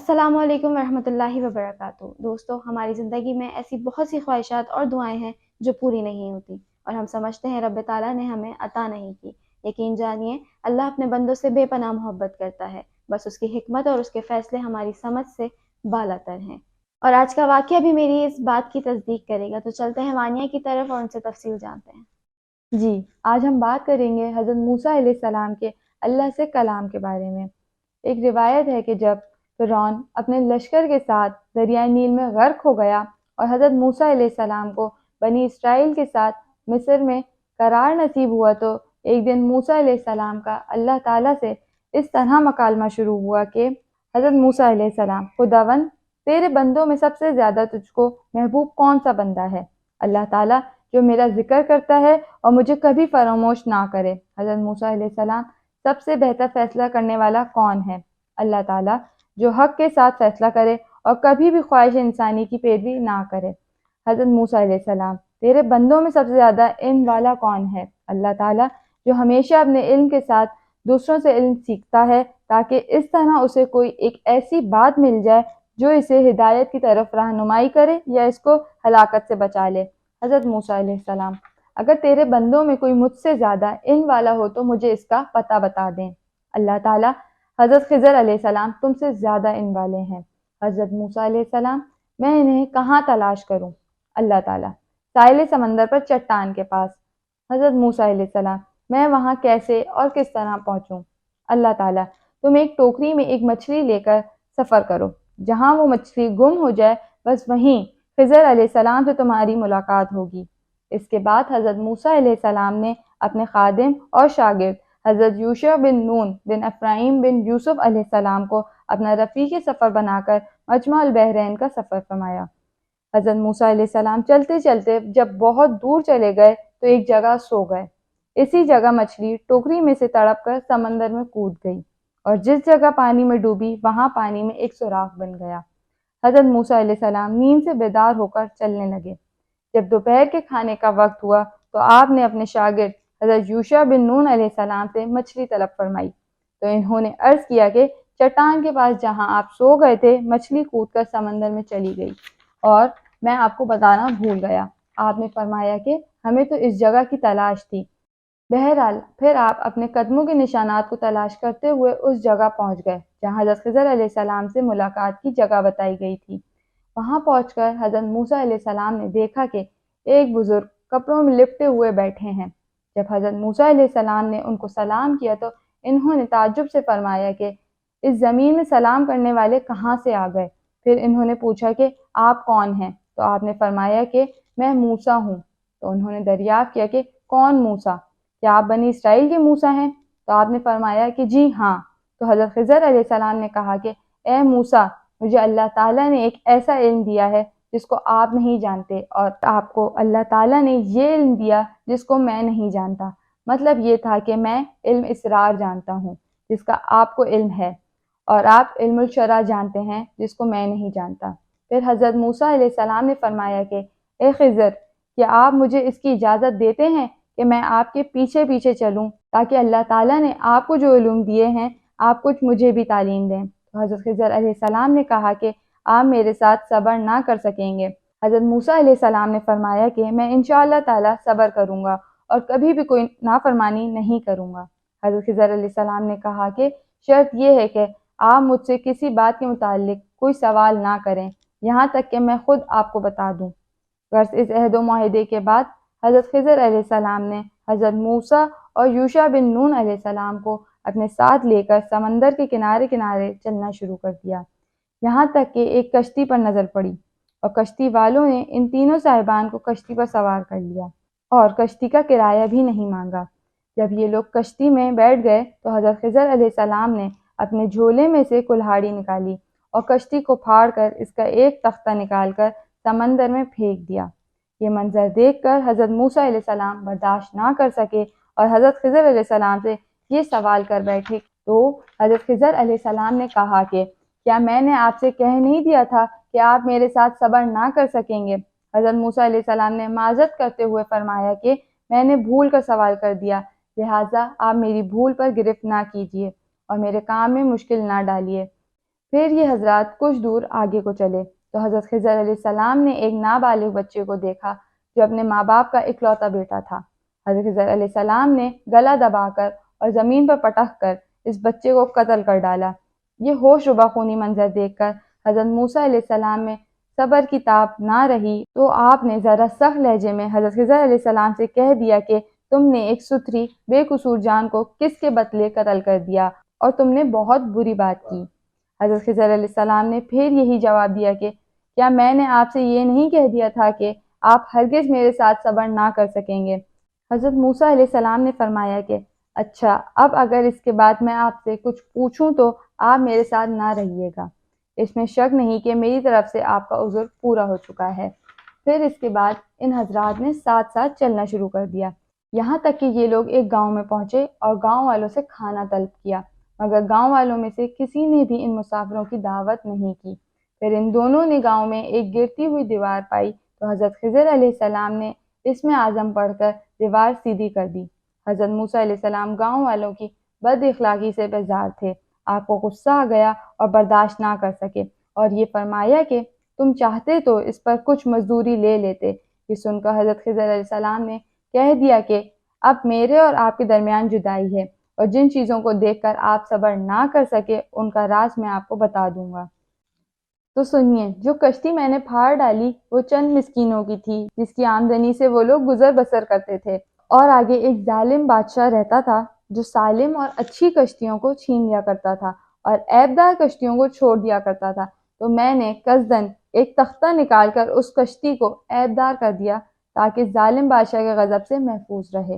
السلام علیکم ورحمۃ اللہ وبرکاتہ۔ دوستو، ہماری زندگی میں ایسی بہت سی خواہشات اور دعائیں ہیں جو پوری نہیں ہوتی، اور ہم سمجھتے ہیں رب تعالیٰ نے ہمیں عطا نہیں کی۔ یقین جانیے، اللہ اپنے بندوں سے بے پناہ محبت کرتا ہے، بس اس کی حکمت اور اس کے فیصلے ہماری سمجھ سے بالاتر ہیں۔ اور آج کا واقعہ بھی میری اس بات کی تصدیق کرے گا، تو چلتے ہیں وانیہ کی طرف اور ان سے تفصیل جانتے ہیں۔ جی، آج ہم بات کریں گے حضرت موسیٰ علیہ السلام کے اللہ سے کلام کے بارے میں۔ ایک روایت ہے کہ جب فرعون اپنے لشکر کے ساتھ دریائے نیل میں غرق ہو گیا اور حضرت موسیٰ علیہ السلام کو بنی اسرائیل کے ساتھ مصر میں قرار نصیب ہوا، تو ایک دن موسیٰ علیہ السلام کا اللہ تعالیٰ سے اس طرح مکالمہ شروع ہوا کہ حضرت موسیٰ علیہ السلام، خداوند، تیرے بندوں میں سب سے زیادہ تجھ کو محبوب کون سا بندہ ہے؟ اللہ تعالیٰ جو میرا ذکر کرتا ہے اور مجھے کبھی فراموش نہ کرے۔ حضرت موسیٰ علیہ السلام، سب سے بہتر فیصلہ کرنے والا کون ہے؟ اللہ تعالیٰ جو حق کے ساتھ فیصلہ کرے اور کبھی بھی خواہش انسانی کی پیروی نہ کرے۔ حضرت موسیٰ علیہ السلام، تیرے بندوں میں سب سے زیادہ علم والا کون ہے؟ اللہ تعالیٰ جو ہمیشہ اپنے علم کے ساتھ دوسروں سے علم سیکھتا ہے تاکہ اس طرح اسے کوئی ایک ایسی بات مل جائے جو اسے ہدایت کی طرف رہنمائی کرے یا اس کو ہلاکت سے بچا لے۔ حضرت موسیٰ علیہ السلام، اگر تیرے بندوں میں کوئی مجھ سے زیادہ علم والا ہو تو مجھے اس کا پتہ بتا دیں۔ اللہ تعالیٰ، حضرت خضر علیہ السلام تم سے زیادہ علم والے ہیں۔ حضرت موسیٰ علیہ السلام، میں انہیں کہاں تلاش کروں؟ اللہ تعالیٰ، ساحل سمندر پر چٹان کے پاس۔ حضرت موسیٰ علیہ السلام، میں وہاں کیسے اور کس طرح پہنچوں؟ اللہ تعالیٰ، تم ایک ٹوکری میں ایک مچھلی لے کر سفر کرو، جہاں وہ مچھلی گم ہو جائے بس وہیں خضر علیہ السلام سے تمہاری ملاقات ہوگی۔ اس کے بعد حضرت موسیٰ علیہ السلام نے اپنے خادم اور شاگرد حضرت یوشع بن نون بن افرایم بن یوسف علیہ السلام کو اپنا رفیق سفر بنا کر مجمع البحرین کا سفر فرمایا۔ حضرت موسیٰ علیہ السلام چلتے چلتے جب بہت دور چلے گئے تو ایک جگہ سو گئے۔ اسی جگہ مچھلی ٹوکری میں سے تڑپ کر سمندر میں کود گئی، اور جس جگہ پانی میں ڈوبی وہاں پانی میں ایک سوراخ بن گیا۔ حضرت موسیٰ علیہ السلام نیند سے بیدار ہو کر چلنے لگے۔ جب دوپہر کے کھانے کا وقت ہوا تو آپ نے اپنے شاگرد حضرت یوشع بن نون علیہ السلام سے مچھلی طلب فرمائی، تو انہوں نے عرض کیا کہ چٹان کے پاس جہاں آپ سو گئے تھے مچھلی کود کر سمندر میں چلی گئی، اور میں آپ کو بتانا بھول گیا۔ آپ نے فرمایا کہ ہمیں تو اس جگہ کی تلاش تھی۔ بہرحال پھر آپ اپنے قدموں کے نشانات کو تلاش کرتے ہوئے اس جگہ پہنچ گئے جہاں حضرت خضر علیہ السلام سے ملاقات کی جگہ بتائی گئی تھی۔ وہاں پہنچ کر حضرت موسیٰ علیہ السلام نے دیکھا کہ ایک بزرگ کپڑوں میں لپٹے ہوئے بیٹھے ہیں۔ جب حضرت موسیٰ علیہ السلام نے ان کو سلام کیا تو انہوں نے تعجب سے فرمایا کہ اس زمین میں سلام کرنے والے کہاں سے آ گئے؟ پھر انہوں نے پوچھا کہ آپ کون ہیں؟ تو آپ نے فرمایا کہ میں موسیٰ ہوں۔ تو انہوں نے دریافت کیا کہ کون موسیٰ؟ کیا آپ بنی اسرائیل کے موسیٰ ہیں؟ تو آپ نے فرمایا کہ جی ہاں۔ تو حضرت خضر علیہ السلام نے کہا کہ اے موسیٰ، مجھے اللہ تعالیٰ نے ایک ایسا علم دیا ہے جس کو آپ نہیں جانتے، اور آپ کو اللہ تعالیٰ نے یہ علم دیا جس کو میں نہیں جانتا۔ مطلب یہ تھا کہ میں علم اسرار جانتا ہوں جس کا آپ کو علم ہے، اور آپ علم الشرع جانتے ہیں جس کو میں نہیں جانتا۔ پھر حضرت موسیٰ علیہ السلام نے فرمایا کہ اے خضر، کیا آپ مجھے اس کی اجازت دیتے ہیں کہ میں آپ کے پیچھے پیچھے چلوں تاکہ اللہ تعالیٰ نے آپ کو جو علوم دیے ہیں آپ کچھ مجھے بھی تعلیم دیں؟ تو حضرت خضر علیہ السلام نے کہا کہ آپ میرے ساتھ صبر نہ کر سکیں گے۔ حضرت موسیٰ علیہ السلام نے فرمایا کہ میں انشاءاللہ تعالیٰ صبر کروں گا اور کبھی بھی کوئی نافرمانی نہیں کروں گا۔ حضرت خضر علیہ السلام نے کہا کہ شرط یہ ہے کہ آپ مجھ سے کسی بات کے متعلق کوئی سوال نہ کریں یہاں تک کہ میں خود آپ کو بتا دوں۔ غرض اس عہد و معاہدے کے بعد حضرت خضر علیہ السلام نے حضرت موسیٰ اور یوشع بن نون علیہ السلام کو اپنے ساتھ لے کر سمندر کے کنارے کنارے چلنا شروع کر دیا، یہاں تک کہ ایک کشتی پر نظر پڑی، اور کشتی والوں نے ان تینوں صاحبان کو کشتی پر سوار کر لیا اور کشتی کا کرایہ بھی نہیں مانگا۔ جب یہ لوگ کشتی میں بیٹھ گئے تو حضرت خضر علیہ السلام نے اپنے جھولے میں سے کلہاڑی نکالی اور کشتی کو پھاڑ کر اس کا ایک تختہ نکال کر سمندر میں پھینک دیا۔ یہ منظر دیکھ کر حضرت موسیٰ علیہ السلام برداشت نہ کر سکے اور حضرت خضر علیہ السلام سے یہ سوال کر بیٹھے۔ تو حضرت خضر علیہ السلام نے کہا کہ کیا میں نے آپ سے کہہ نہیں دیا تھا کہ آپ میرے ساتھ صبر نہ کر سکیں گے؟ حضرت موسیٰ علیہ السلام نے معذرت کرتے ہوئے فرمایا کہ میں نے بھول کر سوال کر دیا، لہٰذا آپ میری بھول پر گرفت نہ کیجیے اور میرے کام میں مشکل نہ ڈالیے۔ پھر یہ حضرات کچھ دور آگے کو چلے تو حضرت خضر علیہ السلام نے ایک نابالغ بچے کو دیکھا جو اپنے ماں باپ کا اکلوتا بیٹا تھا۔ حضرت خضر علیہ السلام نے گلا دبا کر اور زمین پر پٹک کر اس بچے کو قتل کر ڈالا۔ یہ ہوش ربا خونی منظر دیکھ کر حضرت موسیٰ علیہ السلام میں صبر کی تاب نہ رہی تو آپ نے ذرا سخت لہجے میں حضرت خضر علیہ السلام سے کہہ دیا کہ تم نے ایک ستھری بے قصور جان کو کس کے بدلے قتل کر دیا اور تم نے بہت بری بات کی۔ حضرت خضر علیہ السلام نے پھر یہی جواب دیا کہ کیا میں نے آپ سے یہ نہیں کہہ دیا تھا کہ آپ ہرگز میرے ساتھ صبر نہ کر سکیں گے؟ حضرت موسیٰ علیہ السلام نے فرمایا کہ اچھا، اب اگر اس کے بعد میں آپ سے کچھ پوچھوں تو آپ میرے ساتھ نہ رہیے گا۔ اس میں شک نہیں کہ میری طرف سے آپ کا عذر پورا ہو چکا ہے۔ پھر اس کے بعد ان حضرات نے ساتھ ساتھ چلنا شروع کر دیا، یہاں تک کہ یہ لوگ ایک گاؤں میں پہنچے اور گاؤں والوں سے کھانا طلب کیا، مگر گاؤں والوں میں سے کسی نے بھی ان مسافروں کی دعوت نہیں کی۔ پھر ان دونوں نے گاؤں میں ایک گرتی ہوئی دیوار پائی تو حضرت خضر علیہ السلام نے اسم اعظم پڑھ کر دیوار سیدھی کر دی۔ حضرت موسیٰ علیہ السلام گاؤں والوں کی بد اخلاقی سے بیزار تھے، آپ کو غصہ آ گیا اور برداشت نہ کر سکے اور یہ فرمایا کہ تم چاہتے تو اس پر کچھ مزدوری لے لیتے۔ یہ سن کر حضرت خضر علیہ السلام نے کہہ دیا کہ اب میرے اور آپ کے درمیان جدائی ہے اور جن چیزوں کو دیکھ کر آپ صبر نہ کر سکے ان کا راز میں آپ کو بتا دوں گا۔ تو سنیے، جو کشتی میں نے پھاڑ ڈالی وہ چند مسکینوں کی تھی جس کی آمدنی سے وہ لوگ گزر بسر کرتے تھے، اور آگے ایک ظالم بادشاہ رہتا تھا جو سالم اور اچھی کشتیوں کو چھین لیا کرتا تھا اور عیبدار کشتیوں کو چھوڑ دیا کرتا تھا۔ تو میں نے قصداً ایک تختہ نکال کر اس کشتی کو عیبدار کر دیا تاکہ ظالم بادشاہ کے غضب سے محفوظ رہے۔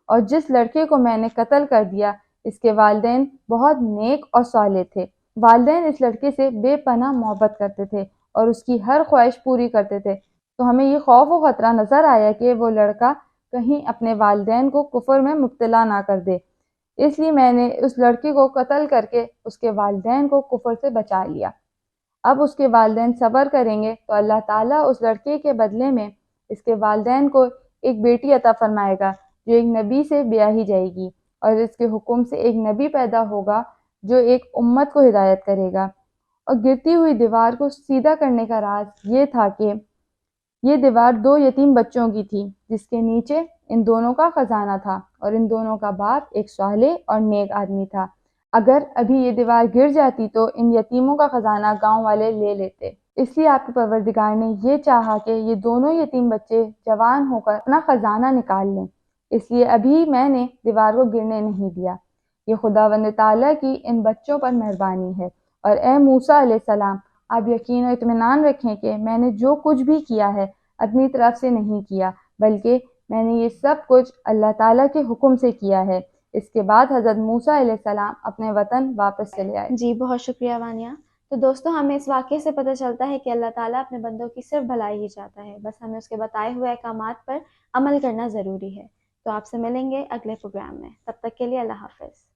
اور جس لڑکے کو میں نے قتل کر دیا اس کے والدین بہت نیک اور صالح تھے۔ والدین اس لڑکے سے بے پناہ محبت کرتے تھے اور اس کی ہر خواہش پوری کرتے تھے، تو ہمیں یہ خوف و خطرہ نظر آیا کہ وہ لڑکا کہیں اپنے والدین کو کفر میں مبتلا نہ کر دے، اس لیے میں نے اس لڑکے کو قتل کر کے اس کے والدین کو کفر سے بچا لیا۔ اب اس کے والدین صبر کریں گے تو اللہ تعالیٰ اس لڑکے کے بدلے میں اس کے والدین کو ایک بیٹی عطا فرمائے گا جو ایک نبی سے بیاہی جائے گی، اور اس کے حکم سے ایک نبی پیدا ہوگا جو ایک امت کو ہدایت کرے گا۔ اور گرتی ہوئی دیوار کو سیدھا کرنے کا راز یہ تھا کہ یہ دیوار دو یتیم بچوں کی تھی جس کے نیچے ان دونوں کا خزانہ تھا، اور ان دونوں کا باپ ایک صالح اور نیک آدمی تھا۔ اگر ابھی یہ دیوار گر جاتی تو ان یتیموں کا خزانہ گاؤں والے لے لیتے، اس لیے آپ کے پروردگار نے یہ چاہا کہ یہ دونوں یتیم بچے جوان ہو کر اپنا خزانہ نکال لیں، اس لیے ابھی میں نے دیوار کو گرنے نہیں دیا۔ یہ خداوند تعالیٰ کی ان بچوں پر مہربانی ہے۔ اور اے موسیٰ علیہ السلام، آپ یقین و اطمینان رکھیں کہ میں نے جو کچھ بھی کیا ہے اپنی طرف سے نہیں کیا، بلکہ میں نے یہ سب کچھ اللہ تعالیٰ کے حکم سے کیا ہے۔ اس کے بعد حضرت موسیٰ علیہ السلام اپنے وطن واپس چلے آئے۔ جی بہت شکریہ وانیہ۔ تو دوستوں، ہمیں اس واقعے سے پتہ چلتا ہے کہ اللہ تعالیٰ اپنے بندوں کی صرف بھلائی ہی چاہتا ہے، بس ہمیں اس کے بتائے ہوئے احکامات پر عمل کرنا ضروری ہے۔ تو آپ سے ملیں گے اگلے پروگرام میں، تب تک کے لیے اللہ حافظ۔